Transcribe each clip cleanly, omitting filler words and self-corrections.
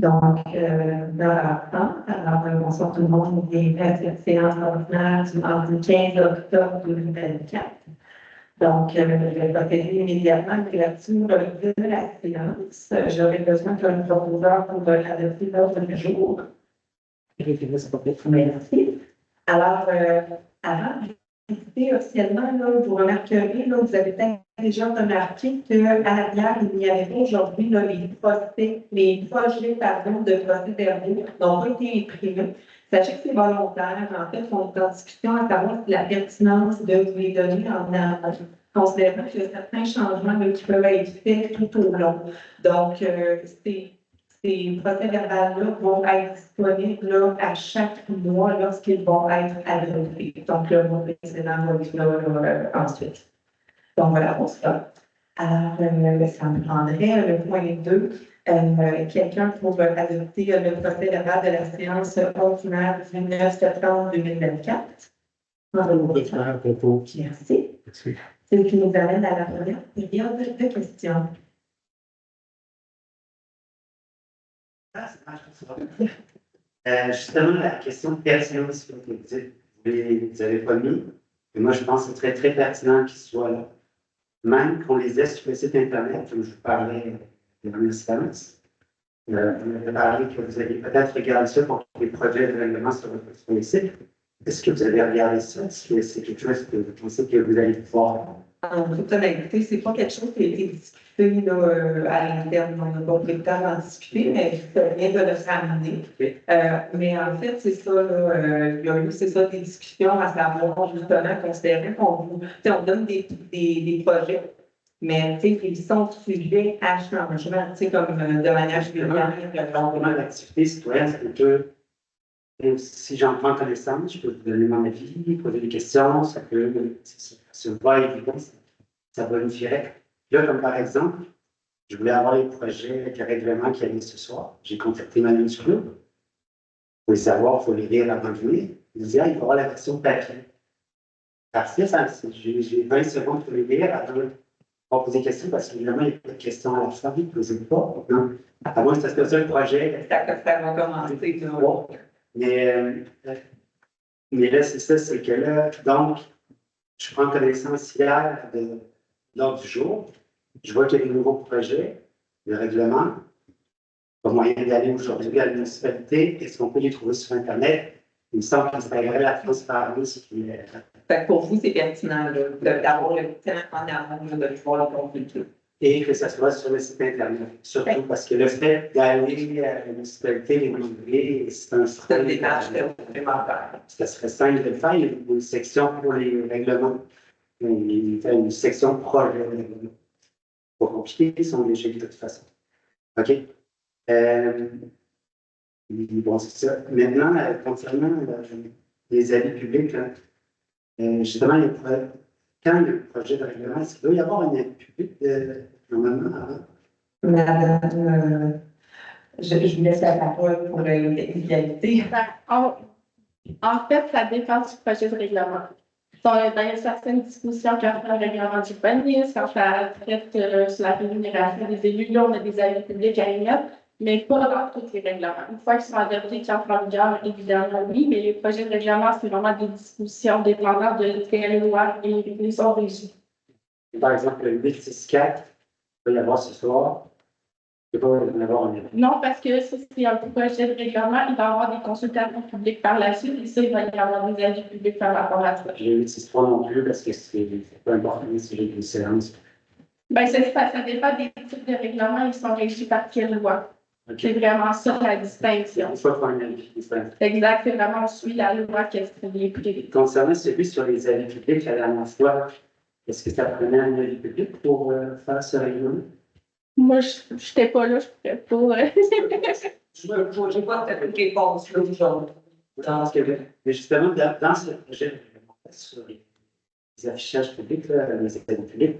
Donc, bonsoir tout le monde, bienvenue à cette séance ordinaire du mardi 15 octobre 2024. Donc, je vais procéder immédiatement à l'ouverture de la séance. J'aurai besoin d'un proposeur pour adopter l'ordre du jour. Merci. Alors, avant d'écouter officiellement, là, vous remarquerez, là, vous avez peut-être déjà remarqué qu'à l'arrière, il n'y avait pas aujourd'hui les projets de procès-verbaux n'ont pas été imprimés. Sachez que c'est volontaire. En fait, on est en discussion à savoir si la pertinence de vous les donner en considérant qu'il y a certains changements qui peuvent être faits tout au long. Donc, ces procès-verbaux-là vont être disponibles là, à chaque mois lorsqu'ils vont être adoptés. Donc, le mois précédent va être là, ensuite. Donc, voilà pour ça. Alors, ça me prendrait le point 2. Quelqu'un pour adopter le procès-verbal de la séance ordinaire du 9 septembre 2024. Merci. Ce qui nous amène à la première période de questions. Justement, la question de pertinence que vous dites, vous n'avez pas mis, mais moi je pense que c'est très, très pertinent qu'il soit là. Même qu'on les ait sur le site Internet, comme je vous parlais de l'instance, on avait parlé que vous alliez peut-être regarder ça pour les projets de règlement sur les sites. Est-ce que vous avez regardé ça? Est-ce que c'est quelque chose que vous pensez que vous allez pouvoir? En toute honnêteté, ce n'est pas quelque chose qui a été discuté là, à l'interne. On n'a pas pris le temps d'en discuter, mais c'est bien de le ramener. Okay. Mais en fait, c'est ça, là, il y a eu des discussions à savoir, justement, considérant qu'on donne des projets, mais ils sont sujets à changement, comme de manière générale. L'activité citoyenne, c'est que si j'en prends connaissance, je peux vous donner mon avis, poser des questions, ça peut se voir évident, ça bonifierait. Là, comme par exemple, je voulais avoir les projets de règlement qui allaient ce soir. J'ai contacté Manu Club. Il faut les savoir, il faut les lire avant de venir. Il disait, il va y avoir la version papier. Parce que j'ai 20 secondes pour les lire avant de poser des questions, parce qu'évidemment, il n'y a pas de questions à la fin, vous ne posez pas. Donc, à moins que ça soit ça le projet. Ça peut faire recommencer. Mais là, c'est ça, c'est que là, donc, je prends connaissance hier de l'ordre du jour. Je vois qu'il y a des nouveaux projets de règlement. Pas moyen d'aller aujourd'hui à la municipalité. Est-ce qu'on peut les trouver sur Internet? Il me semble que ça aiderait la transparence. Pour vous, c'est pertinent d'avoir le temps en amont de pouvoir le consulter. Et que ça soit sur le site Internet. Surtout parce que le fait d'aller à la municipalité, les demander, c'est un frein. C'est une démarche supplémentaire. Ça serait simple de le faire. Il y a une section pour les règlements. Une section projet de règlement. Pas compliqué, ils sont légers de toute façon. OK? Bon, c'est ça. Maintenant, concernant les avis publics, là, justement, quand il y a un projet de règlement, est-ce qu'il doit y avoir un avis public normalement avant? Madame, je vous laisse la parole pour l'égalité. En fait, ça dépend du projet de règlement. Il y a certaines dispositions qui ont fait un règlement du urbanisme, quand ça traite sur la rémunération des élus, là, on a des avis publics à émettre, mais pas dans tous les règlements. Une fois qu'ils sont adoptés, qu'ils entrent en vigueur, évidemment, oui, mais les projets de règlement, c'est vraiment des dispositions dépendant de telle loi et ils sont régis. Par exemple, le 864, il va y avoir ce soir. Il va y avoir un avis. Non, parce que ça, c'est un projet de règlement, il va y avoir des consultations publiques par la suite, et ça, il va y avoir des avis publics par rapport à ça. J'ai 863 non plus, parce que c'est pas important si j'ai une séance. Bien, ça dépend des types de règlements, ils sont régis par quelle loi. Okay. C'est vraiment ça la distinction. Il faut faire un avis. Exact, c'est vraiment on suit la loi qui est privée. Concernant celui sur les avis publics, la dernière fois, est-ce que ça prenait un avis public pour faire ce règlement? Moi, je n'étais pas là, je ne pourrais pas. Je n'ai pas cette réponse là aujourd'hui. Mais justement, dans ce projet de règlement sur les affichages publics, là, les avis publics,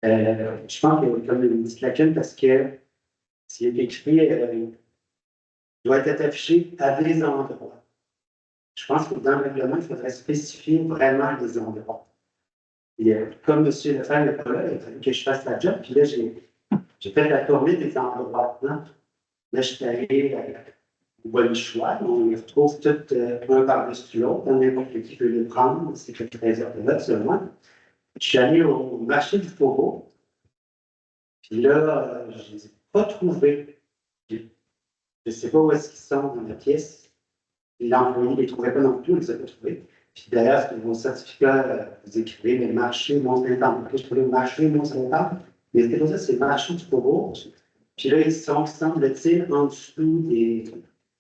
je pense qu'il y a comme une petite lacune parce que s'il est écrit, doit être affiché à des endroits. Je pense que dans le règlement, il faudrait spécifier vraiment les endroits. Et, comme M. Lefebvre n'est pas là, il a fallu que je fasse la job, puis là, j'ai fait la tournée des endroits. Là, je suis allé au bon choix. On les retrouve tous un par-dessus l'autre. N'importe qui peut les prendre. C'est que 13 heures de là, seulement. Je suis allé au marché du Faubourg. Puis là, je ne les ai pas trouvés. Je ne sais pas où est-ce qu'ils sont dans la pièce. L'employé ne les trouvait pas non plus, il ne les a pas trouvés. Puis d'ailleurs, sur vos certificats, vous écrivez le marché Mont-Saint-Anne. Je trouvais le marché Mont-Saint-Anne, mais c'est pour ça, c'est le marché du Faubourg. Puis là, ils sont, semble-t-il, en dessous des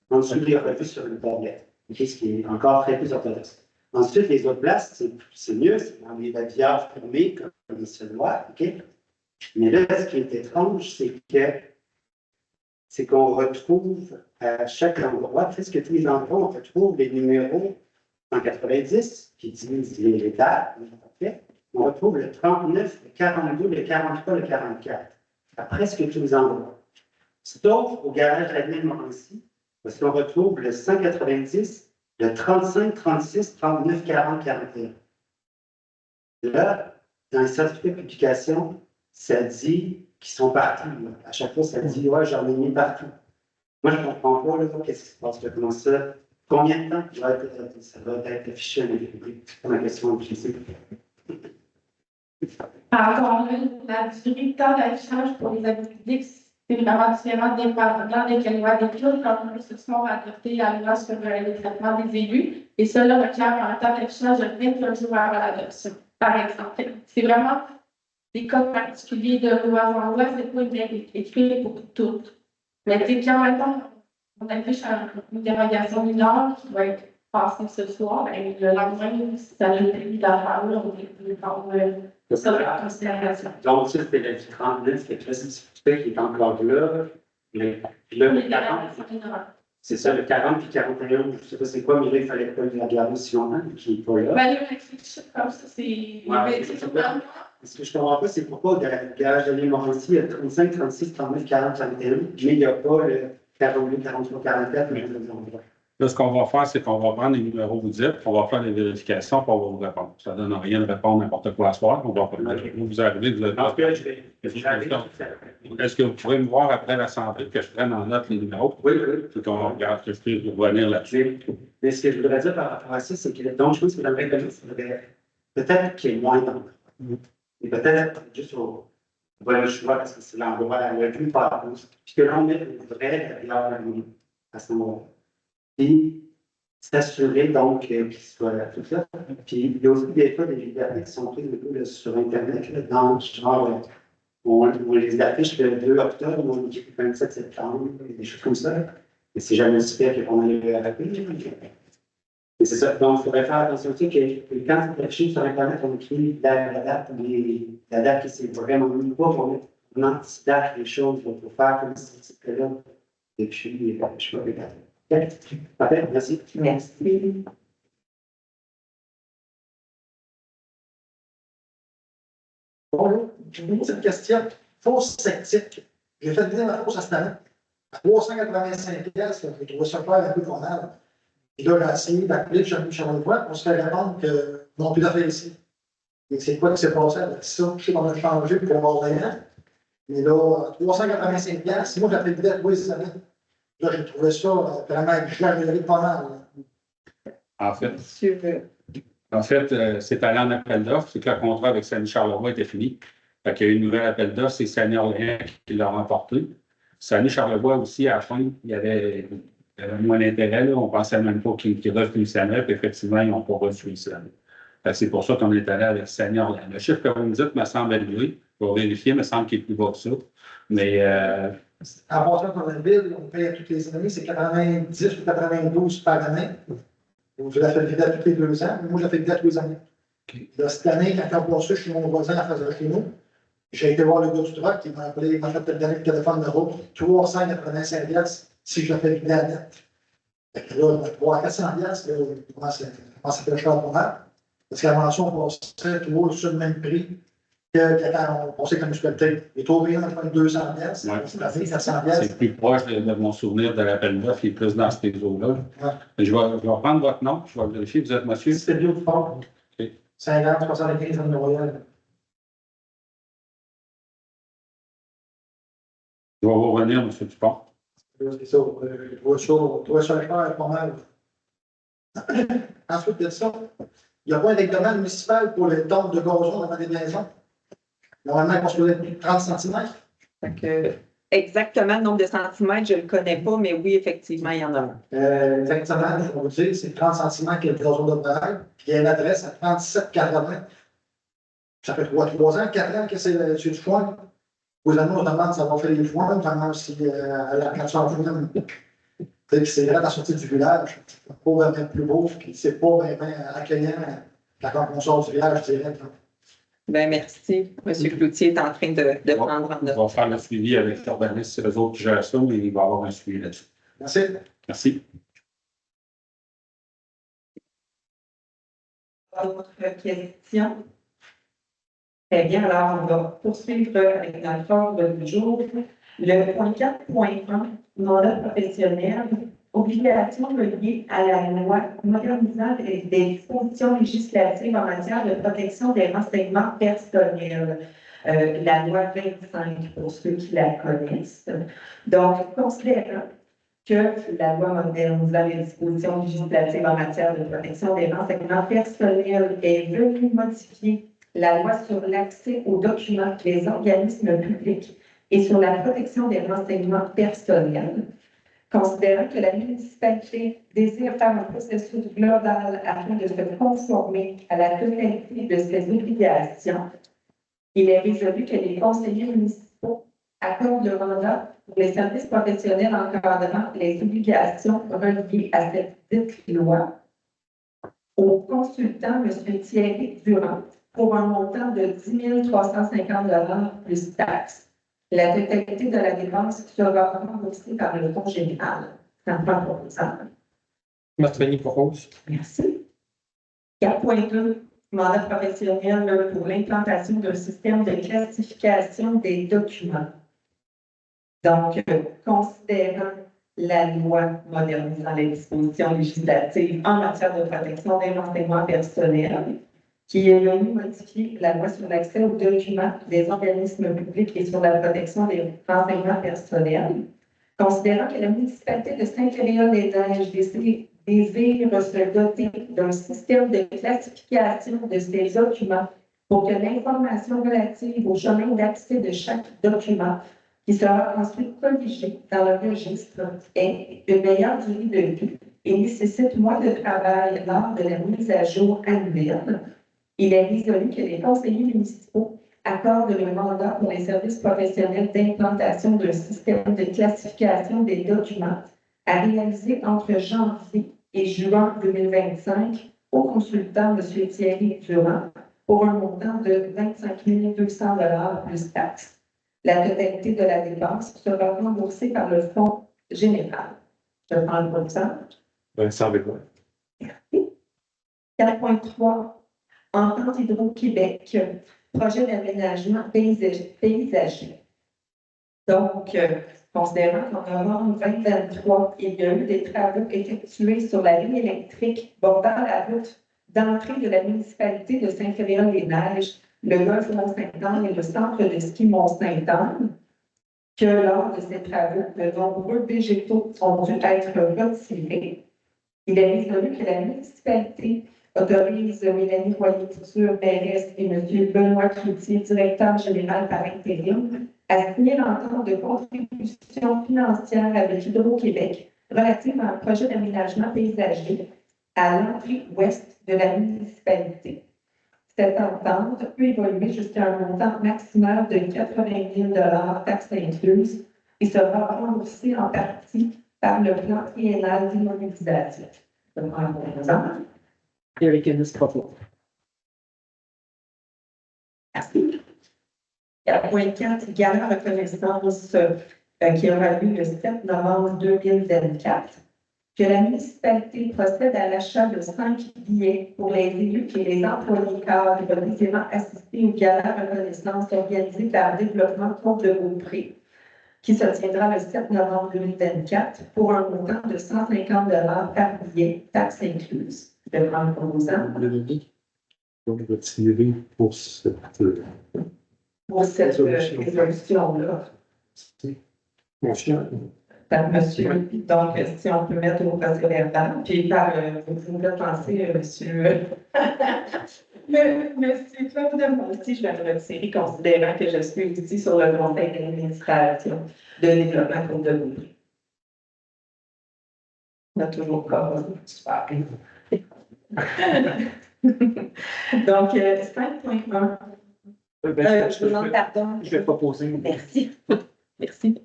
revues sur une tablette. Okay, ce qui est encore très plus orthodoxe. Ensuite, les autres places, c'est mieux, c'est dans les babillards fermés, comme il se doit. Okay? Mais là, ce qui est étrange, c'est qu'on retrouve à chaque endroit, presque tous les endroits, on retrouve les numéros 190 qui disent les dates. On retrouve le 39, le 42, le 43, le 44, à presque tous les endroits. Sauf au garage Admin Morancy, parce qu'on retrouve le 190, le 35, 36, 39, 40, 41. Là, dans les certificats de publication, ça dit qu'ils sont partout. Là. À chaque fois, ça dit, ouais, j'en ai mis partout. Moi, je ne comprends pas, là, qu'est-ce qui se passe, là, comment ça, combien de temps ça va être affiché à l'électricité? C'est ma question implicite. Encore là, la durée de temps d'affichage pour les abus publics, c'est vraiment différent dépendant des lois des villes, comme nous se sont adoptés la loi sur les traitements des élus. Et cela requiert un temps d'affichage de 21 jours avant l'adoption, par exemple. C'est vraiment des cas particuliers de loi en loi, c'est pas bien écrit pour toutes. Mais tu sais, quand maintenant, on affiche une dérogation mineure qui va être passée ce soir, et le lendemain, ça a été d'affaires, on peut prendre ça en considération. Donc, ça, c'était le 39, c'est le certificat qui est encore là. Puis là, le 40, c'est ça, le 40 puis 41, je ne sais pas c'est quoi, mais là, il fallait pas la garder si longtemps, qui n'est pas là. Ben, les chiffres comme ça, c'est. Ce que je ne comprends pas, c'est pourquoi au garage de l'île Morancy, il y a 35, 36, 39, 40, 41, mais il n'y a pas le 42, 43, 44, mais là, ce qu'on va faire, c'est qu'on va prendre les numéros que vous dites, on va faire les vérifications, puis on va vous répondre. Ça ne donne rien de répondre n'importe quoi à soir. On va vous arriver, vous êtes. En tout cas, je vais. Est-ce que vous pourrez me voir après l'Assemblée que je prenne en note les numéros? Oui, oui. Puis qu'on regarde, que je puisse revenir là-dessus. Mais ce que je voudrais dire par rapport à ça, c'est que donc, je pense que dans le règlement, peut-être qu'il y ait moins d'endroits. Et peut-être juste au bon choix, parce que c'est l'endroit le plus partout. Puis que l'on met une vraie derrière à ce moment-là. Puis s'assurer donc qu'il soit tout ça. Puis il y a aussi des fois des libertés qui sont prises un peu sur Internet, là, dans genre, on les affiche le 2 octobre, on dit le 27 septembre, des choses comme ça. Et c'est jamais super qu'on aille le rappeler. Et c'est ça. Donc, il faudrait faire attention aussi que quand c'est affiché sur Internet, on écrit la date, la date qui s'est vraiment mise, pas pour mettre une anti-date des choses, pour faire comme si c'était là depuis, je ne sais pas, parfait, merci. Merci. Bonjour, j'ai une petite question. Fosse sceptique. J'ai fait venir ma fosse à cette année. À 385 pièces, j'ai trouvé ça clair un peu convenable. Et là, j'ai essayé d'appeler Jean-Michel Roy, on se fait répondre que non plus d'affaires ici. Et c'est quoi qui s'est passé avec ça? Je sais qu'on a changé pour avoir rien. Mais là, 385 pièces, moi, j'ai fait vidéo tous les années. Là, j'ai trouvé ça vraiment exagéré pas mal. En fait, Tu veux. c'est allé en appel d'offres, c'est que le contrat avec Saint-Charlevoix était fini. Fait qu'il y a eu une nouvelle appel d'offres, c'est Saguenay-Orléans qui l'a remporté. Saguenay-Charlevoix aussi, à la fin, il y avait moins d'intérêt. Là. On pensait même pas qu'ils refinissent puis effectivement, ils n'ont pas reçu ça. C'est pour ça qu'on est allé avec Saguenay-Orléans. Le chiffre que vous me dites me semble élevé. Je vais vérifier, il me semble qu'il est plus bas que ça. Mais En passant dans la ville, on paye à toutes les années, c'est 90 ou 92 par année. Donc, je la fais vider tous les 2 ans, mais moi, je la fais vider tous les années. Là, cette année, quand on passait chez mon voisin en face de chez nous, j'ai été voir le gars du truck qui m'a appelé, il m'a fait donner le téléphone de route, 385$ si je la fais vider à net. Fait que là, 300-400$, il commence à faire cher pour moi. Parce qu'avant ça, on passait toujours sur le même prix que quand on passait comme municipalité. Il est trop bien, on prend 200$, Ouais. on a fait 400$. c'est plus proche de mon souvenir de l'appel d'offres, il est plus dans ces eaux-là. Ouais. Je vais prendre votre nom, je vais vérifier. Vous êtes monsieur? C'était bien du fort. OK. 50, 75 en Royal. Je vais vous revenir, monsieur Dupont. C'est ça, je trouvais ça clair, pas mal. Ensuite de ça, il n'y a pas un règlement municipal pour les tonnes de gazon dans des maisons. Normalement, on se faisait 30 cm. Fait que, exactement le nombre de centimètres, je ne le connais pas, mais oui, effectivement, il y en a un. Exactement, on va dire, c'est 30 cm que le gazon doit être. Puis il y a une adresse à 37,80. Ça fait 3 ans, 4 ans que c'est du foin. Aux amis, on demande si ça va faire les foins, vraiment si à la plateforme foin. C'est là, à la sortie du village, pas vraiment plus beau, puis c'est pas vraiment accueillant quand on sort du village direct. Ben, merci. M. Cloutier est en train de prendre en note. On va faire le suivi avec l'urbaniste, c'est eux autres qui gèrent ça, mais il va y avoir un suivi là-dessus. Merci. Merci. Autre question? Très bien, alors on va poursuivre avec notre ordre du jour. Le point 4.1, mandat professionnel, obligation reliée à la loi modernisant des dispositions législatives en matière de protection des renseignements personnels. La loi 25, pour ceux qui la connaissent. Donc, considérant que la loi modernisant les dispositions législatives en matière de protection des renseignements personnels est venue modifier la loi sur l'accès aux documents des organismes publics et sur la protection des renseignements personnels, considérant que la municipalité désire faire un processus global afin de se conformer à la totalité de ses obligations, il est résolu que les conseillers municipaux accordent le mandat pour les services professionnels encadrant les obligations reliées à cette dite loi au consultant M. Thierry Durand pour un montant de 10 350 plus taxes. La totalité de la dépense sera remboursée par le fonds général. Ça me prend pour ça. Martini propose. Merci. 4.2, mandat professionnel pour l'implantation d'un système de classification des documents. Donc, considérant la loi modernisant les dispositions législatives en matière de protection des renseignements personnels, qui est venue modifier la loi sur l'accès aux documents des organismes publics et sur la protection des renseignements personnels, considérant que la municipalité de Saint-Féréol-des-Neiges désire se doter d'un système de classification de ces documents pour que l'information relative au chemin d'accès de chaque document, qui sera ensuite colligé dans le registre, ait une meilleure durée de vie et nécessite moins de travail lors de la mise à jour annuelle. Il est résolu que les conseillers municipaux accordent le mandat pour les services professionnels d'implantation d'un système de classification des documents à réaliser entre janvier et juin 2025 au consultant M. Thierry Durand pour un montant de 25 200 plus taxes. La totalité de la dépense sera remboursée par le fonds général. Je prends le pourcentage. Vincent Bécoin. Merci. 4.3. Entente Hydro-Québec, projet d'aménagement paysager. Donc, considérant qu'en novembre 2023, il y a eu des travaux effectués sur la ligne électrique bordant la route d'entrée de la municipalité de Saint-Féréol-les-Neiges, le golfe Mont-Saint-Anne et le centre de ski Mont-Saint-Anne, que lors de ces travaux, de nombreux végétaux ont dû être retirés. Il est résolu que la municipalité autorise Mélanie Royer-Couture, mairesse, et M. Benoît Cloutier, directeur général par intérim, à signer l'entente de contribution financière avec Hydro-Québec relative à un projet d'aménagement paysager à l'entrée ouest de la municipalité. Cette entente peut évoluer jusqu'à un montant maximal de 80 000 taxes incluses et sera remboursée en partie par le plan triennal d'immobilisation. Je prends un exemple. Eric Ennis propose. Merci. 4.4, gala reconnaissance qui aura lieu le 7 novembre 2024. Que la municipalité procède à l'achat de 5 billets pour les élus et les employés cadres désirant assister au gala reconnaissance organisé par Développement Côte de Beaupré, qui se tiendra le 7 novembre 2024 pour un montant de 150 par billet, taxes incluses. Je vais prendre pour vous Donc, retirer pour cette résolution-là. Mon chien. par monsieur. Donc, si on peut mettre au procès verbal, puis par, vous me faites penser, monsieur, monsieur Claude de aussi, je vais me retirer, considérant que je suis ici sur le conseil d'administration de développement comme de vous. On n'a toujours pas. Super. Donc, 5.1. Je vous demande pardon. Je vais proposer. Merci. Merci.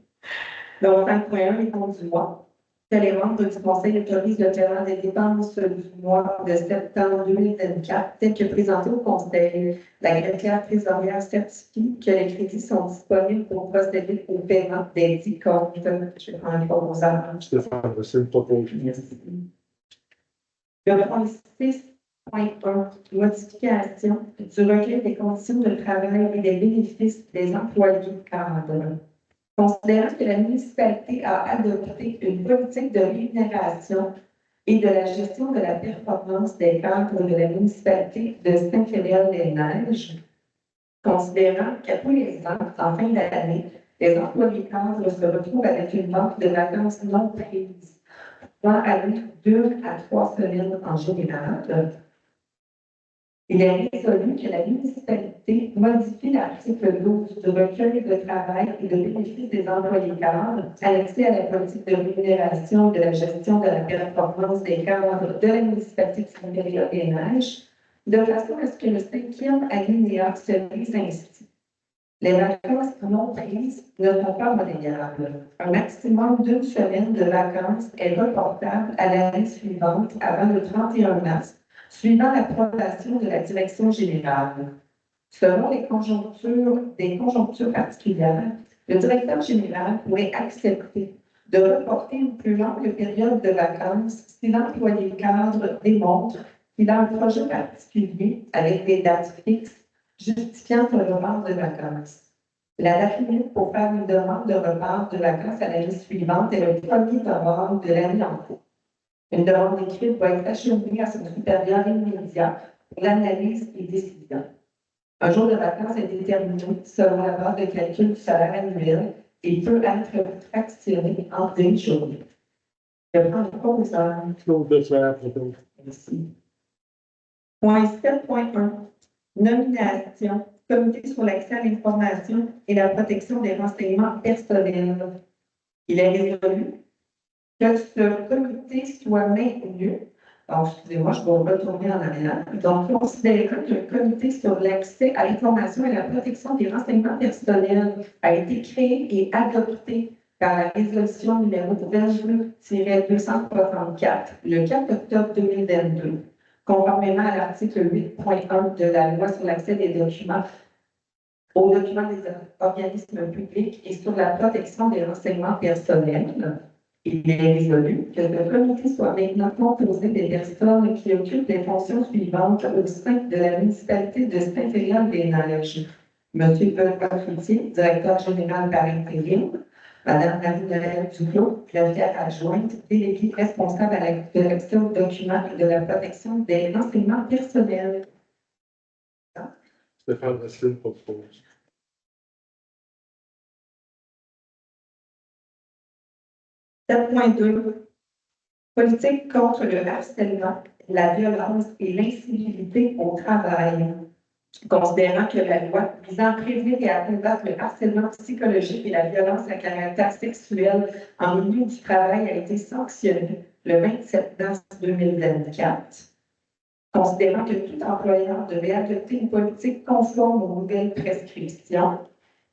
Donc, 5.1, les comptes du mois. Que les membres du Conseil autorisent le paiement des dépenses du mois de septembre 2024, tel que présenté au Conseil. La greffière trésorière certifie que les crédits sont disponibles pour procéder au paiement des 10 comptes. Je vais prendre un proposant. Stéphane, c'est une proposition. Merci. Le point 6.1, modification du recueil des conditions de travail et des bénéfices des employés cadres. Considérant que la municipalité a adopté une politique de rémunération et de la gestion de la performance des cadres de la municipalité de Saint-Fédère-des-Neiges, considérant qu'à tous les ans, en fin d'année, les employés cadres se retrouvent avec une banque de vacances non prises, pouvant aller 2 à 3 semaines en général. Il est résolu que la municipalité modifie l'article 12 du recueil de travail et de bénéfices des employés cadres, annexé à la politique de rémunération et de la gestion de la performance des cadres de la municipalité de Saint-Fédère-des-Neiges, de façon à ce que le 5e alinéa se lise ainsi. Les vacances non prises ne sont pas monnayables. Un maximum d'une semaine de vacances est reportable à l'année suivante avant le 31 mars, suivant l'approbation de la direction générale. Selon des conjonctures particulières, le directeur général pourrait accepter de reporter une plus longue période de vacances si l'employé cadre démontre qu'il a un projet particulier avec des dates fixes justifiant le report de vacances. La date limite pour faire une demande de report de vacances à l'année suivante est le 1er novembre de l'année en cours. Une demande écrite va être acheminée à son supérieur immédiat pour l'analyse et décision. Un jour de vacances est déterminé selon la base de calcul du salaire annuel et peut être fractionné en des journées. Je prends le proposeur. Claude Leclerc, propose. Merci. Point 7.1. Nomination. Comité sur l'accès à l'information et la protection des renseignements personnels. Il est résolu que ce comité soit maintenu. Alors, excusez-moi, je vais retourner en arrière. Donc, considérant que le comité sur l'accès à l'information et la protection des renseignements personnels a été créé et adopté par la résolution numéro 22-264 le 4 octobre 2022, conformément à l'article 8.1 de la loi sur l'accès aux documents des organismes publics et sur la protection des renseignements personnels. Il est résolu que le comité soit maintenant composé des personnes qui occupent les fonctions suivantes au sein de la municipalité de Saint-Fédère-des-Neiges. Monsieur Benoît Cloutier, directeur général par intérim. Madame Marie-Noëlle Duclos, greffière adjointe, déléguée responsable à la collection de documents et de la protection des renseignements personnels. Stéphane Racine propose. Politique contre le harcèlement, la violence et l'incivilité au travail. Considérant que la loi visant à prévenir et à combattre le harcèlement psychologique et la violence à caractère sexuel en milieu du travail a été sanctionnée le 27 mars 2024. Considérant que tout employeur devait adopter une politique conforme aux nouvelles prescriptions,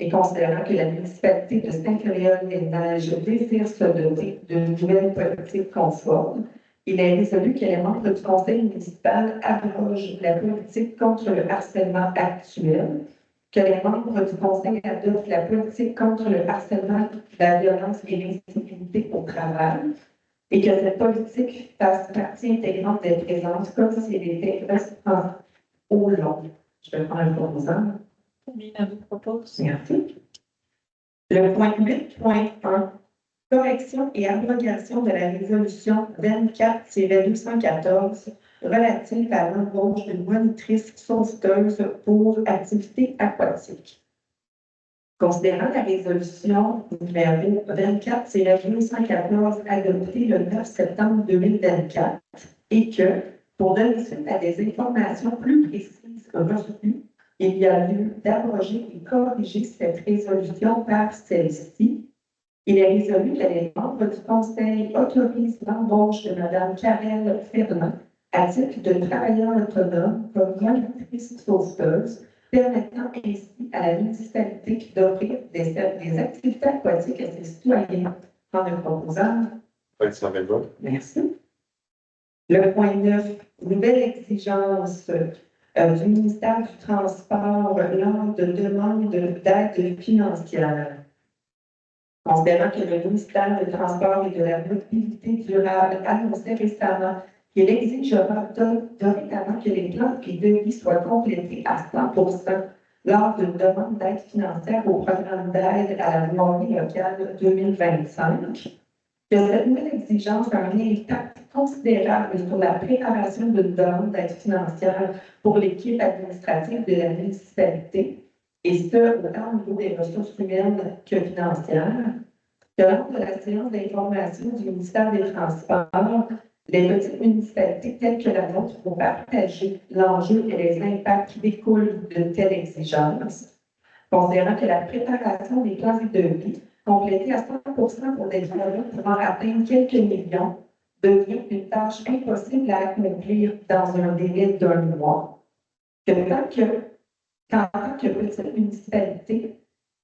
et considérant que la municipalité de Saint-Fédère-des-Neiges désire se doter d'une nouvelle politique conforme, il est résolu que les membres du conseil municipal abrogent la politique contre le harcèlement actuel, que les membres du conseil adoptent la politique contre le harcèlement, la violence et l'incivilité au travail, et que cette politique fasse partie intégrante des présences comme si elle était restreinte au long. Je vais prendre un proposant. Combien vous propose? Merci. Le point 8.1, correction et abrogation de la résolution 24-214 relative à l'embauche d'une monitrice sauveteuse pour activités aquatiques. Considérant la résolution numéro 24-1214 adoptée le 9 septembre 2024 et que, pour donner suite à des informations plus précises reçues, il y a lieu d'abroger et corriger cette résolution par celle-ci. Il est résolu que les membres du Conseil autorisent l'embauche de Mme Karel Fernand à titre de travailleur autonome comme monitrice sauveteuse, permettant ainsi à la municipalité d'offrir des activités aquatiques à ses citoyens en le proposant. Merci. Le point 9, nouvelle exigence du ministère du Transport lors de demandes d'aide financière. Considérant que le ministère du Transport et de la Mobilité durable annonçait récemment qu'il exigera dorénavant que les plans et devis soient complétés à 100% lors d'une demande d'aide financière au programme d'aide à la voirie locale 2025, que cette nouvelle exigence a un impact considérable sur la préparation d'une demande d'aide financière pour l'équipe administrative de la municipalité, et ce, autant au niveau des ressources humaines que financières. Que lors de la séance d'information du ministère des Transports, les petites municipalités telles que la nôtre vont partager l'enjeu et les impacts qui découlent d'une telle exigence, considérant que la préparation des plans et devis complétés à 100% pour des projets pouvant atteindre quelques millions devient une tâche impossible à accomplir dans un délai d'un mois. Qu'en tant que petite municipalité,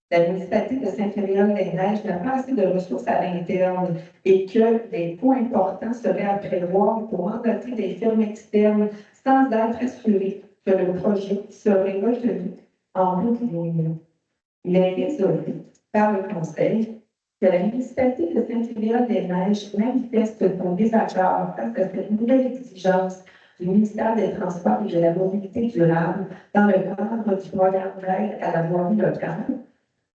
la municipalité de Saint-Frédéric-des-Neiges n'a pas assez de ressources à l'interne et que des coûts importants seraient à prévoir pour mandater des firmes externes sans être assuré que le projet serait retenu en bout de ligne. Il est résolu par le Conseil que la municipalité de Saint-Frédéric-des-Neiges manifeste son désaccord face à cette nouvelle exigence du ministère des Transports et de la Mobilité durable dans le cadre du programme d'aide à la voirie locale,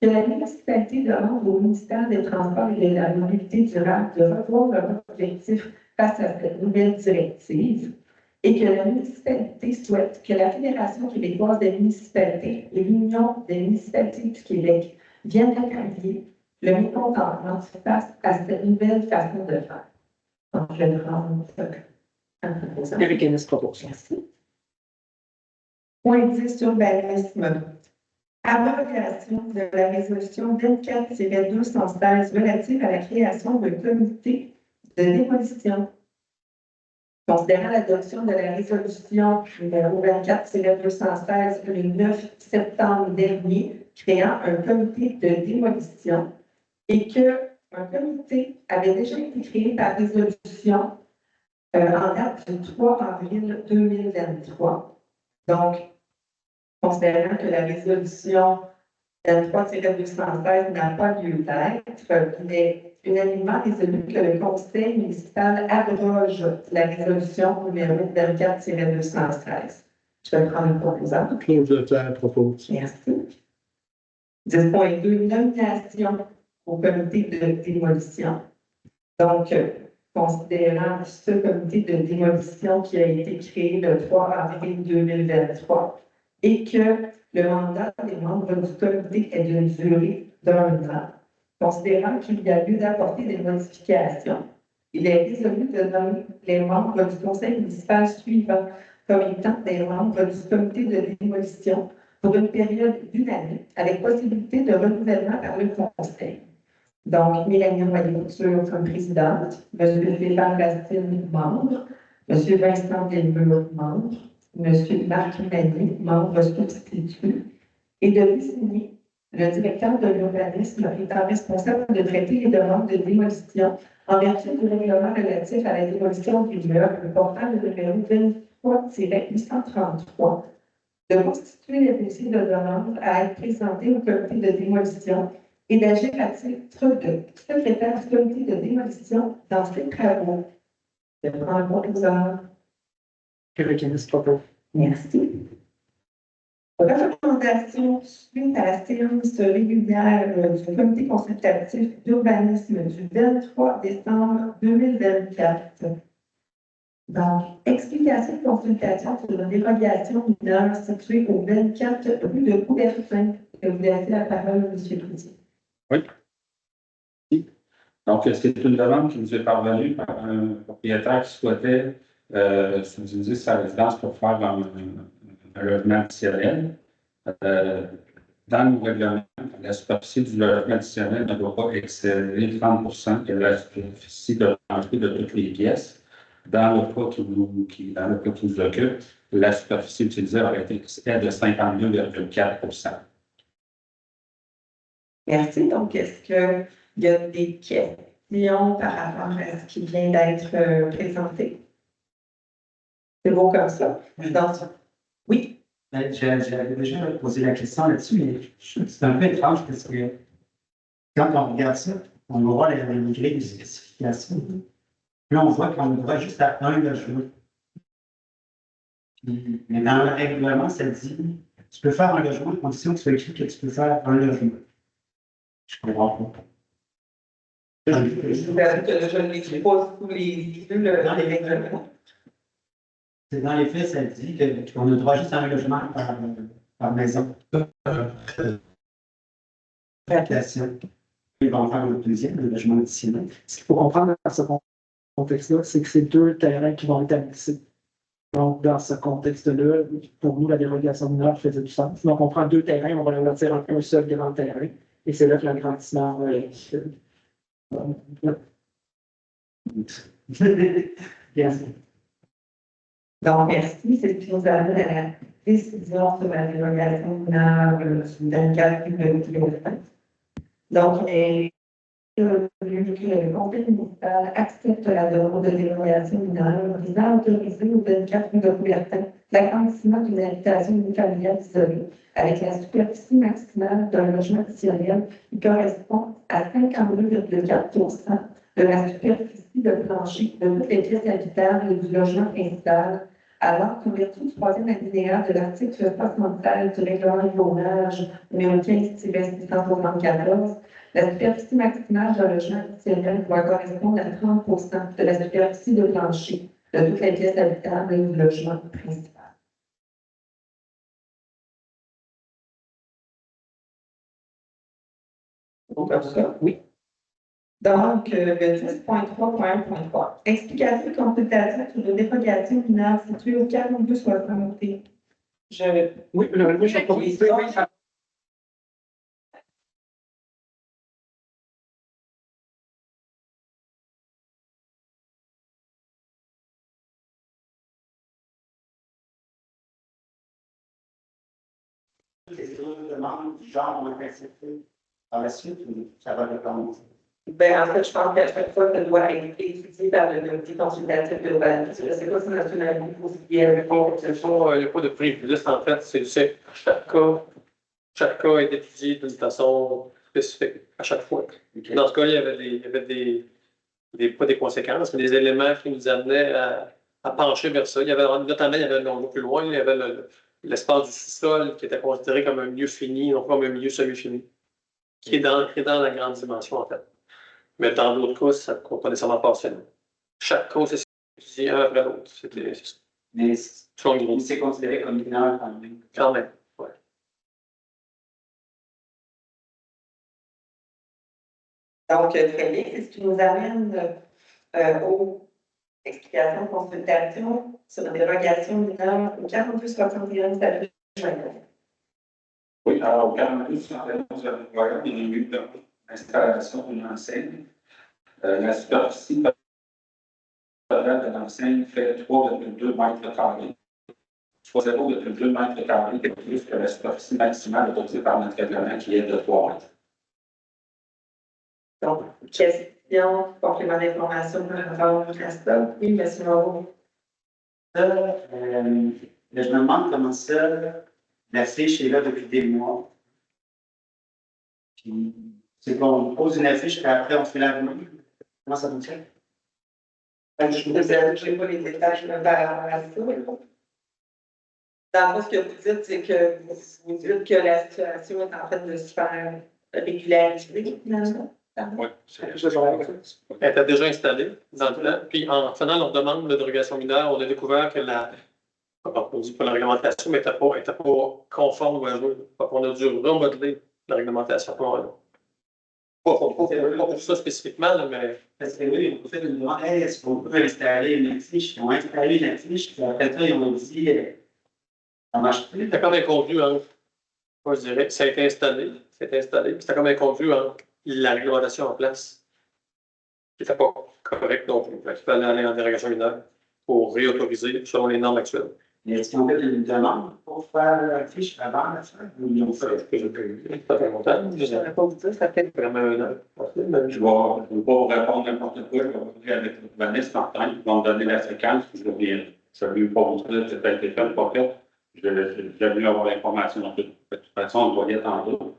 que la municipalité demande au ministère des Transports et de la Mobilité durable de revoir leur objectif face à cette nouvelle directive et que la municipalité souhaite que la Fédération québécoise des municipalités et l'Union des municipalités du Québec viennent appuyer le mécontentement face à cette nouvelle façon de faire. Donc, je vais prendre Avec une proposition. Merci. Point 10, urbanisme. Abrogation de la résolution 24-216 relative à la création d'un comité de démolition. Considérant l'adoption de la résolution numéro 24-216 le 9 septembre dernier, créant un comité de démolition et qu'un comité avait déjà été créé par résolution en date du 3 avril 2023. Donc, considérant que la résolution 23-216 n'a pas lieu d'être, il est unanimement résolu que le conseil municipal abroge la résolution numéro 24-216. Je vais prendre une proposition. Claude Leclerc propose. Merci. 10.2, nomination au comité de démolition. Donc, considérant ce comité de démolition qui a été créé le 3 avril 2023 et que le mandat des membres du comité est d'une durée d'1 an, considérant qu'il y a lieu d'apporter des modifications, il est résolu de nommer les membres du conseil municipal suivant comme étant des membres du comité de démolition pour une période d'1 année, avec possibilité de renouvellement par le conseil. Donc, Mélanie Royer-Couture comme présidente, M. Stéphane Bastine, membre, M. Vincent Delmure, membre, M. Marc Magny, membre substitut, et de désigner le directeur de l'urbanisme étant responsable de traiter les demandes de démolition en vertu du règlement relatif à la démolition d'immeubles portant le numéro 23-833, de constituer les dossiers de demande à être présentés au comité de démolition et d'agir à titre de secrétaire du comité de démolition dans ses travaux. Je prends le proposeur. Merci. Recommandation suite à la séance régulière du comité consultatif d'urbanisme du 23 décembre 2024. Donc, explication de consultation sur une dérogation mineure située au 24 rue de Coubertin Je vous laisse la parole, M. Cloutier. Donc, c'est une demande qui nous est parvenue par un propriétaire qui souhaitait subdiviser sa résidence pour faire un logement additionnel. Dans le règlement, la superficie du logement additionnel ne doit pas excéder 30 de la superficie de l'entrée de toutes les pièces. Dans le cas qui nous occupe, la superficie utilisée aurait été est de 52,4 Merci. Donc, est-ce qu'il y a des questions par rapport à ce qui vient d'être présenté? C'est beau comme ça. Oui. Ben, j'avais déjà posé la question là-dessus, mais c'est un peu étrange parce que quand on regarde ça, on va voir les grilles de spécifications. Puis on voit qu'on a droit juste à un logement. Mais dans le règlement, ça dit tu peux faire un logement à condition que tu sois écrit que tu peux faire un logement. Je comprends pas. Je ne l'écris pas sous les yeux, dans les règlements. C'est dans les faits, ça dit qu'on a droit juste à un logement par maison. Application. Ils vont faire le deuxième, le logement additionnel. Ce qu'il faut comprendre dans ce contexte-là, c'est que c'est 2 terrains qui vont être annexés. Donc, dans ce contexte-là, pour nous, la dérogation mineure faisait du sens. Donc, on prend 2 terrains, on va leur bâtir un seul grand terrain. Et c'est là que l'agrandissement Yes. Donc, merci. C'est ce qui nous amène à la décision sur la dérogation mineure dans le cadre du gouvernement. Donc, le conseil municipal accepte la demande de dérogation mineure visant à autoriser au 24 de Coubertin l'agrandissement d'une habitation unifamiliale isolée avec la superficie maximale d'un logement additionnel qui correspond à 52,4 de la superficie de plancher de toutes les pièces habitables du logement principal, alors qu'en vertu du 3e alinéa de l'article 76 du règlement du zonage numéro 15-674, la superficie maximale d'un logement additionnel doit correspondre à 30 de la superficie de plancher de toutes les pièces habitables du logement principal. Comme ça, oui. Donc, le 10.3.1.3. Explication consultation sur une dérogation mineure située au 4260. Oui, le je propose. Les demandes du genre ont été acceptées par la suite ou ça va dépendre? Ben, en fait, je pense qu'à chaque fois, ça doit être étudié par le comité consultatif urbanisme. Je ne sais pas si nationalement vous y avez répondu. Il n'y a pas de préjudice, en fait. Chaque cas est étudié d'une façon spécifique à chaque fois. Okay. Dans ce cas, il y avait pas des conséquences, mais des éléments qui nous amenaient à pencher vers ça. Notamment, il y avait, on va plus loin, il y avait l'espace du sous-sol qui était considéré comme un milieu fini, non pas comme un milieu semi-fini, qui est dans la grande dimension, en fait. Mais dans d'autres cas, ça ne compte pas nécessairement passer. Chaque cas, c'est étudié un après l'autre. C'est ça. Mais Gros. c'est considéré comme mineur quand même. Quand même, oui. Donc, très bien. C'est ce qui nous amène aux explications de consultation sur la dérogation mineure au 4261 de Oui, alors, au 4261 il y a eu l'installation d'une enseigne. La superficie totale de l'enseigne fait 3,2 mètres carrés, soit 0,2 mètres carrés de plus que la superficie maximale autorisée par notre règlement qui est de 3 mètres. Donc, question, complément d'information par rapport à ça. Oui, M. Moreau. Je me demande comment ça, la fiche est là depuis des mois. Puis, c'est qu'on pose une affiche, puis après, on fait la remise. Comment ça fonctionne? Je n'ai pas les détails par rapport à ça. Dans le fond, ce que vous dites, c'est que vous dites que la situation est en train de se faire régulariser, finalement. Oui, Elle était déjà installée dans le plan. Puis en faisant leur demande de dérogation mineure, on a découvert que on dit pas la réglementation, mais elle n'était pas conforme ou à jour. On a dû remodeler la réglementation à ce moment-là. Pas pour ça spécifiquement, là, mais. Parce que oui, on fait une demande, hey, est-ce qu'on peut installer une affiche? Ils ont installé une affiche, puis après ça, ils ont dit, ça marche plus. C'était comme inconclu entre, moi je dirais, ça a été installé, puis c'était comme inconclu entre la réglementation en place, qui n'était pas correcte non plus. Il fallait aller en dérogation mineure pour réautoriser selon les normes actuelles. Mais est-ce qu'ils ont fait une demande pour faire l'affiche avant la fin? Ou ils ont fait? Ça fait longtemps, je sais pas vous dire, ça fait vraiment un an. Je ne vais pas vous répondre n'importe quoi. Je vais vous dire avec Vanessa Martin, qui va me donner la séquence, puis je reviens. Je ne vais pas vous dire si ça a été fait ou pas fait. J'ai voulu avoir l'information. De toute façon, on le voyait tantôt.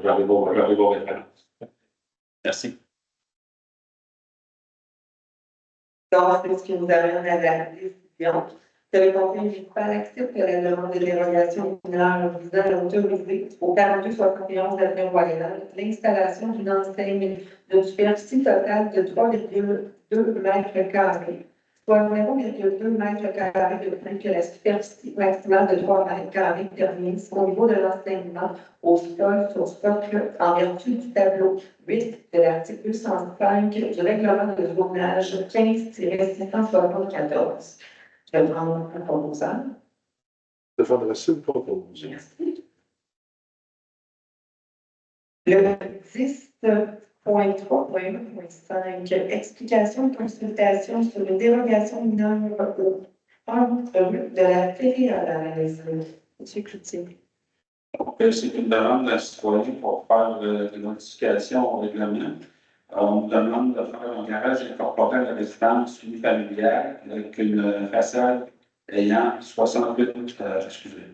J'arrive aux références. Merci. Donc, c'est ce qui nous amène à la décision que le Conseil municipal accepte la demande de dérogation mineure visant à autoriser au 4271 avenue Royale l'installation d'une enseigne d'une superficie totale de 3,2 mètres carrés, soit 0,2 mètres carrés de plus que la superficie maximale de 3 mètres carrés permise au niveau de l'enseignement au sol sur socle en vertu du tableau 8 de l'article 105 du règlement de zonage 15-674. Je vais prendre un proposant. De faire dresser le propose. Merci. Le 10.3.1.5, explication de consultation sur une dérogation mineure au 1 de la Fédéralaise. Monsieur Cloutier. Donc, c'est une demande de la citoyenne pour faire des modifications au règlement. On nous demande de faire un garage incorporé à la résidence unifamiliale avec une façade ayant 68,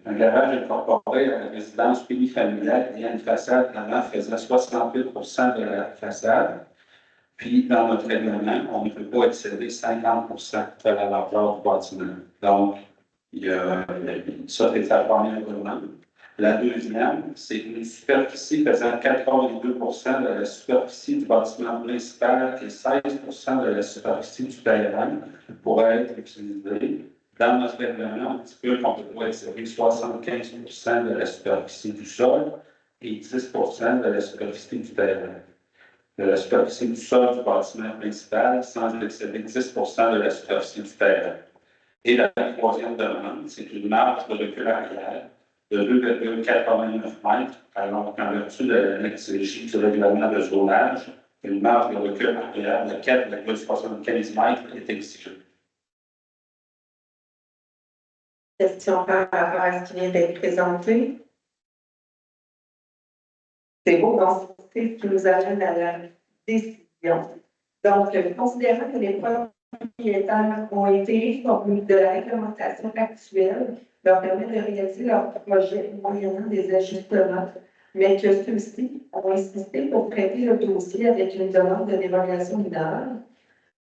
un garage incorporé à la résidence unifamiliale ayant une façade avant faisant 68% de la façade. Puis, dans notre règlement, on ne peut pas excéder 50% de la largeur du bâtiment. Donc, ça, c'est la première demande. La deuxième, c'est une superficie faisant 82% de la superficie du bâtiment principal et 16% de la superficie du terrain pourrait être utilisée. Dans notre règlement, on stipule qu'on ne peut pas excéder 75% de la superficie du sol et 10% de la superficie du terrain. De la superficie du sol du bâtiment principal sans excéder 10% de la superficie du terrain. Et la troisième demande, c'est une marge de recul arrière de 2,89 mètres, alors qu'en vertu de l'annexe J du règlement de zonage, une marge de recul arrière de 4,75 mètres est exigée. Question par rapport à ce qui vient d'être présenté. C'est beau, donc c'est ce qui nous amène à la décision. Donc, considérant que les propriétaires ont été informés de la réglementation actuelle, leur permet de réaliser leur projet moyennant des ajustements, mais que ceux-ci ont insisté pour traiter le dossier avec une demande de dérogation mineure,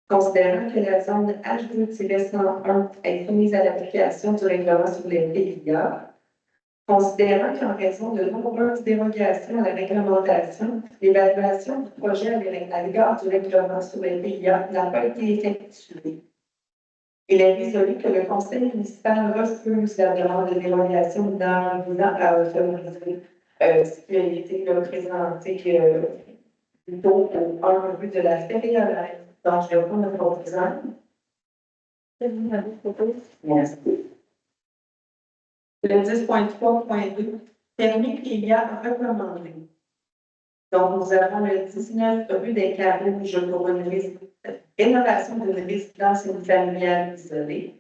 considérant que la zone H2-101 est soumise à l'application du règlement sur les PIA, considérant qu'en raison de nombreuses dérogations à la réglementation, l'évaluation du projet à l'égard du règlement sur les PIA n'a pas été effectuée. Il est résolu que le Conseil municipal refuse la demande de dérogation mineure visant à autoriser ce qui a été présenté plutôt au 1 rue de la Fédéralaise. Donc, je vais prendre le proposant. Merci. Le 10.3.2, permis PIA recommandé. Donc, nous avons le 19 rue des Carouges pour une rénovation d'une résidence unifamiliale isolée.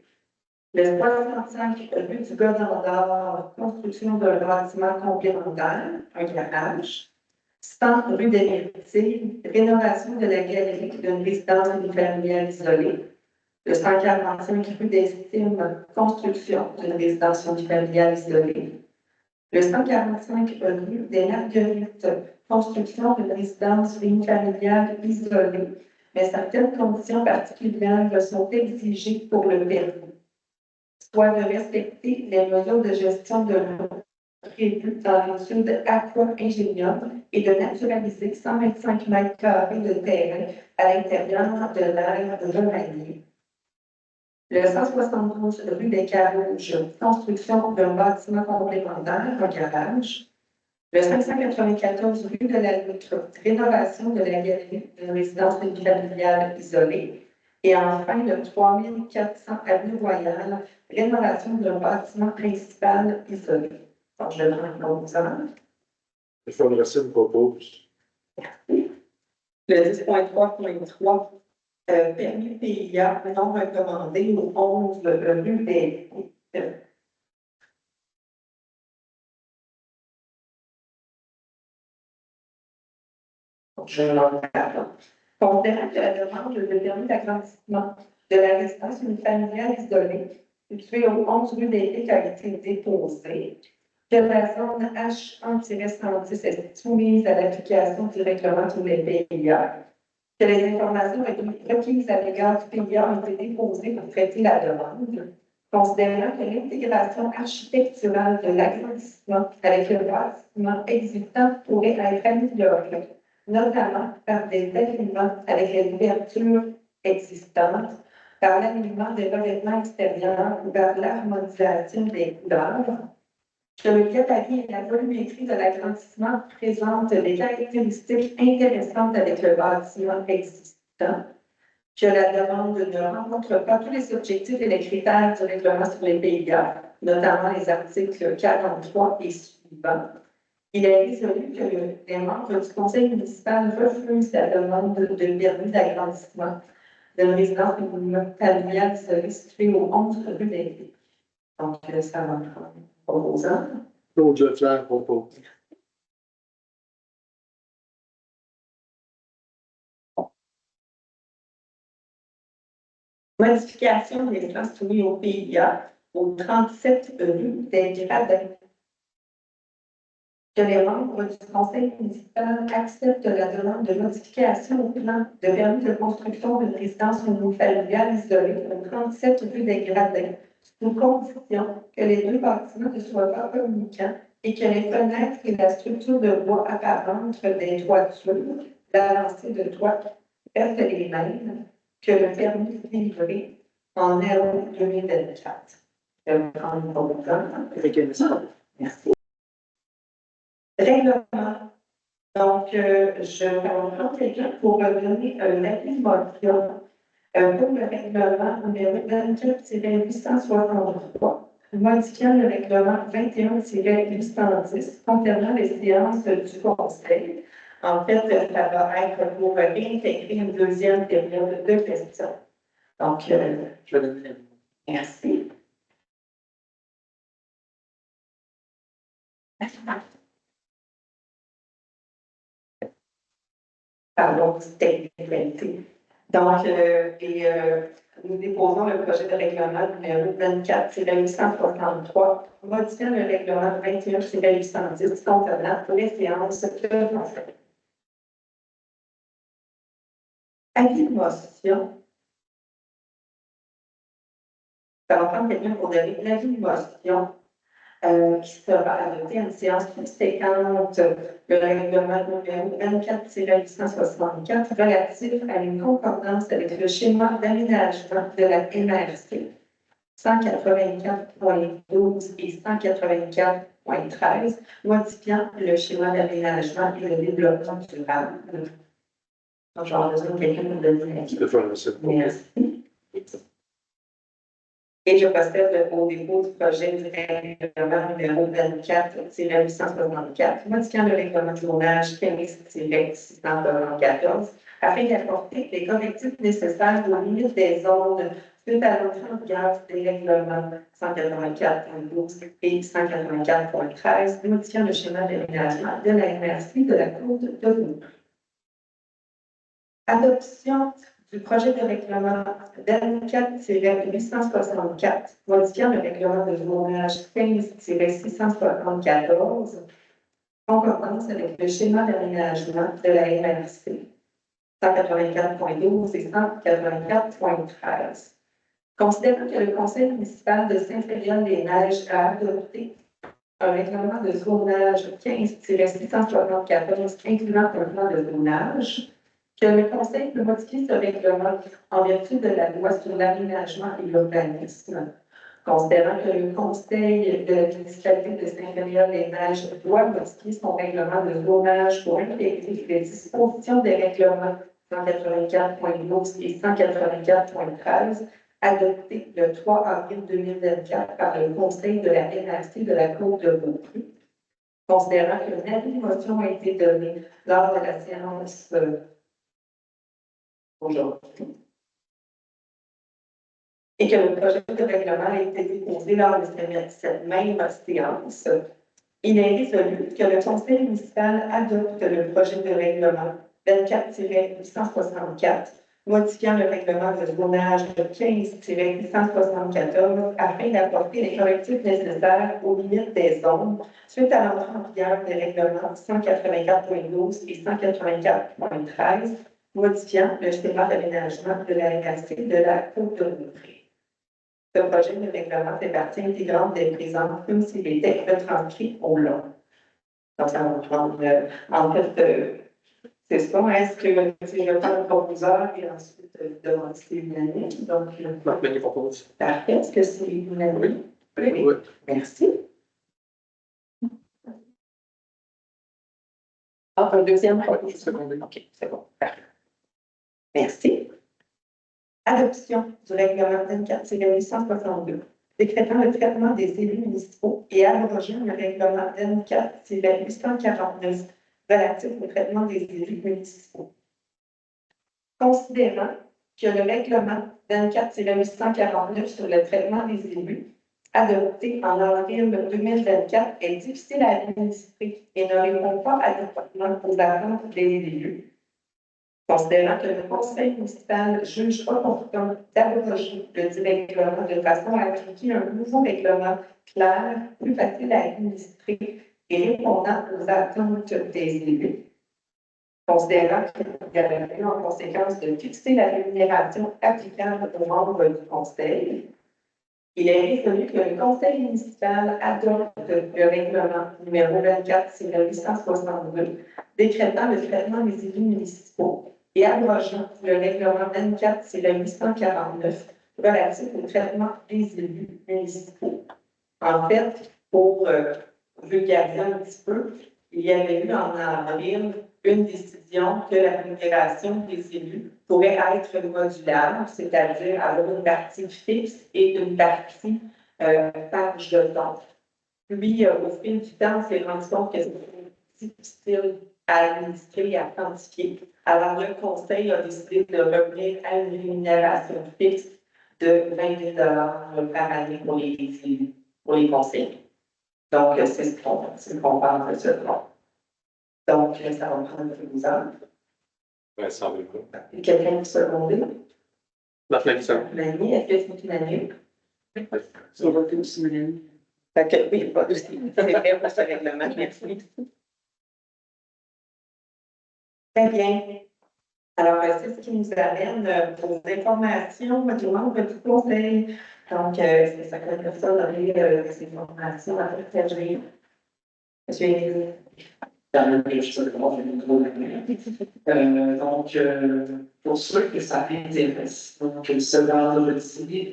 Le 65 rue du Godon d'Or, construction d'un bâtiment complémentaire, un garage. 100 rue des Méritiers, rénovation de la galerie d'une résidence unifamiliale isolée. Le 145 rue d'Estime, construction d'une résidence unifamiliale isolée. Le 145 rue des Marguerites, construction d'une résidence unifamiliale isolée, mais certaines conditions particulières sont exigées pour le permis, soit de respecter les mesures de gestion de l'eau prévues dans l'étude aqua-ingénieure et de naturaliser 125 mètres carrés de terrain à l'intérieur de l'aire remaniée. Le 172 rue des Carouges, construction d'un bâtiment complémentaire, un garage. Le 594 rue de la Loutre, rénovation de la galerie d'une résidence familiale isolée. Et enfin, le 3400 avenue Royale, rénovation d'un bâtiment principal isolé. Donc, je prends un proposant. Le Fonds de Racine propose. Le 10.3.3, permis PIA non recommandé au 11 rue des. Je l'en parle. Considérant que la demande de permis d'agrandissement de la résidence unifamiliale isolée, située au 11 rue des Pics, a été déposée, que la zone H1-110 est soumise à l'application du règlement sur les PIA, que les informations requises à l'égard du PIA ont été déposées pour traiter la demande, considérant que l'intégration architecturale de l'agrandissement avec le bâtiment existant pourrait être améliorée, notamment par des alignements avec les ouvertures existantes, par l'alignement des revêtements extérieurs ou par l'harmonisation des couleurs, que le gabarit et la volumétrie de l'agrandissement présentent des caractéristiques intéressantes avec le bâtiment existant, que la demande ne rencontre pas tous les objectifs et les critères du règlement sur les PIA, notamment les articles 43 et suivants. Il est résolu que les membres du conseil municipal refusent la demande de permis d'agrandissement d'une résidence familiale isolée située au 11 rue des Pics. Donc, ça va prendre proposant. Claude Leclerc propose. Modification des plans soumis au PIA au 37 rue des Gradins. Que les membres du conseil municipal acceptent la demande de modification au plan de permis de construction d'une résidence unifamiliale isolée au 37 rue des Gradins, sous condition que les deux bâtiments ne soient pas communicants et que les fenêtres et la structure de bois apparente des toitures, l'avancée de toit restent les mêmes que le permis délivré en août 2024. Je vais prendre pour le temps. Merci. Règlement. Donc, je vais prendre quelqu'un pour donner l'avis de motion pour le règlement numéro 24-863, modifiant le règlement 21-810 concernant les séances du conseil. En fait, ça va être pour réintégrer une deuxième période de questions. Donc, je vais donner la merci. Pardon, c'était égalité. Donc, nous déposons le projet de règlement numéro 24-863, modifiant le règlement 21-810 concernant les séances de conseil. Avis de motion. Ça va prendre quelqu'un pour donner l'avis de motion qui sera adopté en séance subséquente, le règlement numéro 24-864 relatif à une concordance avec le schéma d'aménagement de la MRC 184.12 et 184.13, modifiant le schéma d'aménagement et le développement durable. Donc, j'aurai besoin de quelqu'un pour donner l'avis. Le Fonds de Racine propose. Merci. Et je procède au dépôt du projet du règlement numéro 24-864, modifiant le règlement du zonage 15-694, afin d'apporter les correctifs nécessaires aux limites des zones suite à l'entrée en vigueur des règlements 184.12 et 184.13, modifiant le schéma d'aménagement de la MRC de la Côte de Vaud. Adoption du projet de règlement 24-864, modifiant le règlement de zonage 15-674, concordance avec le schéma d'aménagement de la MRC 184.12 et 184.13. Considérant que le conseil municipal de Saint-Frédéric-des-Neiges a adopté un règlement de zonage 15-674 incluant un plan de zonage, Que le Conseil peut modifier ce règlement en vertu de la loi sur l'aménagement et l'urbanisme, considérant que le Conseil de la municipalité de Saint-Gabriel-les-Neiges doit modifier son règlement de zonage pour intégrer les dispositions des règlements 184.12 et 184.13 adoptés le 3 avril 2024 par le Conseil de la MRC de la Côte de Beaupré, considérant qu'une avis de motion a été donnée lors de la séance aujourd'hui et que le projet de règlement a été déposé lors de cette même séance, il est résolu que le Conseil municipal adopte le projet de règlement 24-864, modifiant le règlement de zonage 15-874 afin d'apporter les correctifs nécessaires aux limites des zones suite à l'entrée en vigueur des règlements 184.12 et 184.13, modifiant le schéma d'aménagement de la MRC de la Côte de Beaupré. Ce projet de règlement fait partie intégrante des présentes, comme s'il était retranscrit au long. Donc, ça va prendre, en fait, c'est ça, est-ce que je vais faire le proposeur et ensuite demander si c'est unanime? Donc, Mélanie propose. parfait. Est-ce que c'est unanime? Oui. Merci. Ah, un deuxième proposition. OK, c'est bon. Parfait. Merci. Adoption du règlement 24-862, décrétant le traitement des élus municipaux et abrogeant le règlement 24-849 relatif au traitement des élus municipaux. Considérant que le règlement 24-849 sur le traitement des élus, adopté en avril 2024, est difficile à administrer et ne répond pas adéquatement aux attentes des élus. Considérant que le Conseil municipal juge opportun d'abroger le dit règlement de façon à appliquer un nouveau règlement clair, plus facile à administrer et répondant aux attentes des élus. Considérant qu'il y avait eu en conséquence de fixer la rémunération applicable aux membres du Conseil, il est résolu que le Conseil municipal adopte le règlement numéro 24-862, décrétant le traitement des élus municipaux et abrogeant le règlement 24-849 relatif au traitement des élus municipaux. En fait, pour vulgariser un petit peu, il y avait eu en avril une décision que la rémunération des élus pourrait être modulable, c'est-à-dire avoir une partie fixe et une partie par jeton. Puis, au fil du temps, on s'est rendu compte que c'était difficile à administrer et à quantifier. Alors, le Conseil a décidé de revenir à une rémunération fixe de 20 000 par année pour les élus, pour les conseils. Donc, c'est ce qu'on parle de ce temps. Donc, ça va prendre 12 ans. Vincent Legault. Quelqu'un qui secondé? Martin Lissot. Mélanie, est-ce que c'est unanime? Ça va être aussi unanime. Fait que oui, pas aussi. C'est vrai pour ce règlement. Merci. Très bien. Alors, c'est ce qui nous amène aux informations du membre du conseil. Donc, c'est ça que la personne a donné ces informations à partager. Monsieur Élie. Donc, pour ceux que ça intéresse, donc ce vendredi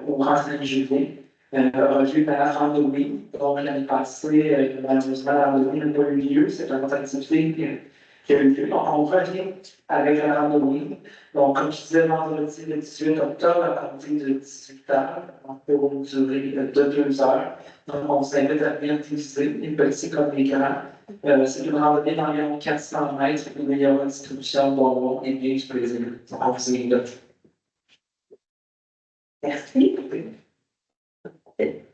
au Grand Saint-Julien, aura lieu la randonnée. Donc, l'année passée, malheureusement, la randonnée n'a pas eu lieu. C'est une autre activité qui a eu lieu. Donc, on revient avec la randonnée. Donc, comme je disais, vendredi le 18 octobre, à partir de 18h, pour une durée de 2 heures. Donc, on s'invite à venir utiliser les petits comme les grands. C'est une randonnée d'environ 400 mètres où il y aura une distribution de bonbons et bien du plaisir. Donc, on vous invite. Merci.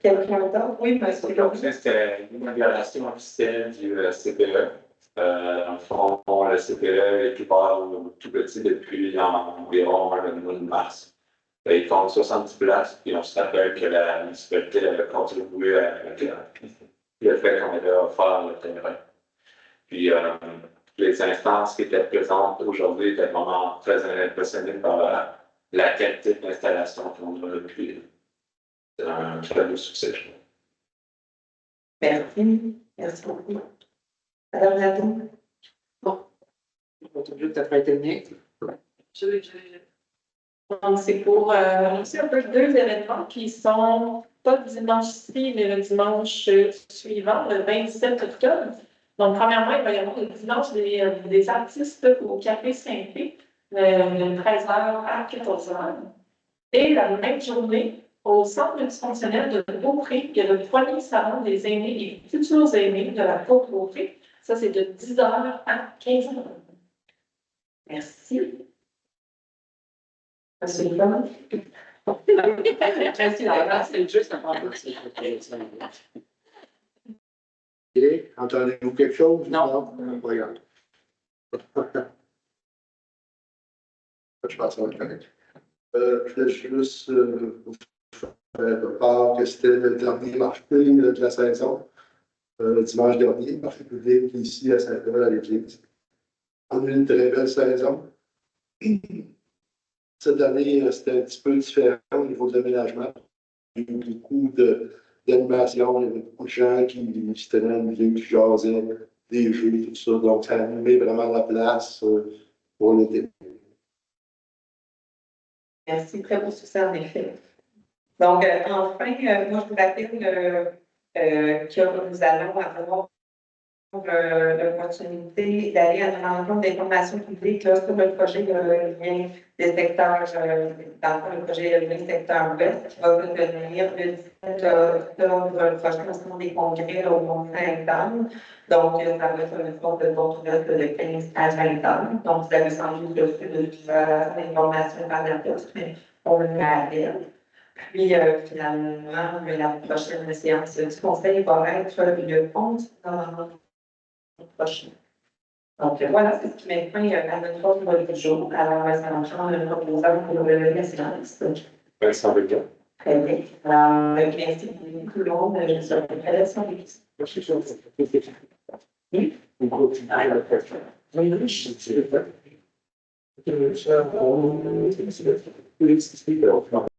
Quelqu'un d'autre? Oui, monsieur. Donc, c'était une violation officielle du CPE. Dans le fond, le CPE est tout petit depuis environ le mois de mars. Ils font 70 places, puis on se rappelle que la municipalité avait contribué avec le fait qu'on avait offert le terrain. Puis les instances qui étaient présentes aujourd'hui étaient vraiment très impressionnées par la qualité de l'installation qu'on a depuis. C'est un très beau succès, je trouve. Merci. Merci beaucoup. Madame Latour. Bon. Votre but peut-être été Donc, c'est pour annoncer un peu deux événements qui sont pas dimanche-ci, mais le dimanche suivant, le 27 octobre. Donc, premièrement, il va y avoir le dimanche des artistes au Café Saint-Pé, de 13h à 14h. Et la même journée, au centre multifonctionnel de Beaupré, il y a le premier salon des aînés et futurs aînés de la Côte Beaupré. Ça, c'est de 10h à 15h. Merci. C'est le fun. C'est juste un Entendez-vous quelque chose? Non. Regarde. Je pense que ça va être correct. Je voulais juste vous faire part que c'était le dernier marché de la saison, le dimanche dernier, marché public ici à Saint-Paul, à l'église. On a eu une très belle saison. Cette année, c'était un petit peu différent au niveau de l'aménagement. Il y a eu beaucoup d'animation, il y avait beaucoup de gens qui se tenaient au milieu, qui jasaient, des jeux, tout ça. Donc, ça a animé vraiment la place pour l'été. Merci, très beau succès en effet. Donc, enfin, moi, je vous rappelle que nous allons avoir l'opportunité d'aller à une rencontre d'information publique là, sur le projet de lien des secteurs, dans le projet de lien secteur ouest, qui va se tenir le 17 octobre prochain au centre des congrès là, au Mont-Saint-Anne. Donc, ça va être une sorte de porte ouverte de 15 à 20 ans. Donc, vous avez sans doute reçu de l'information par la poste, mais on le rappelle. Puis, finalement, la prochaine séance du conseil va être le 11 novembre prochain. Donc, voilà, c'est ce qui met fin à notre ordre du jour. Alors, ça va prendre un proposant pour la séance. Vincent Béguin. Très bien. Alors, merci tout le monde. Je serai très disponible. Oui.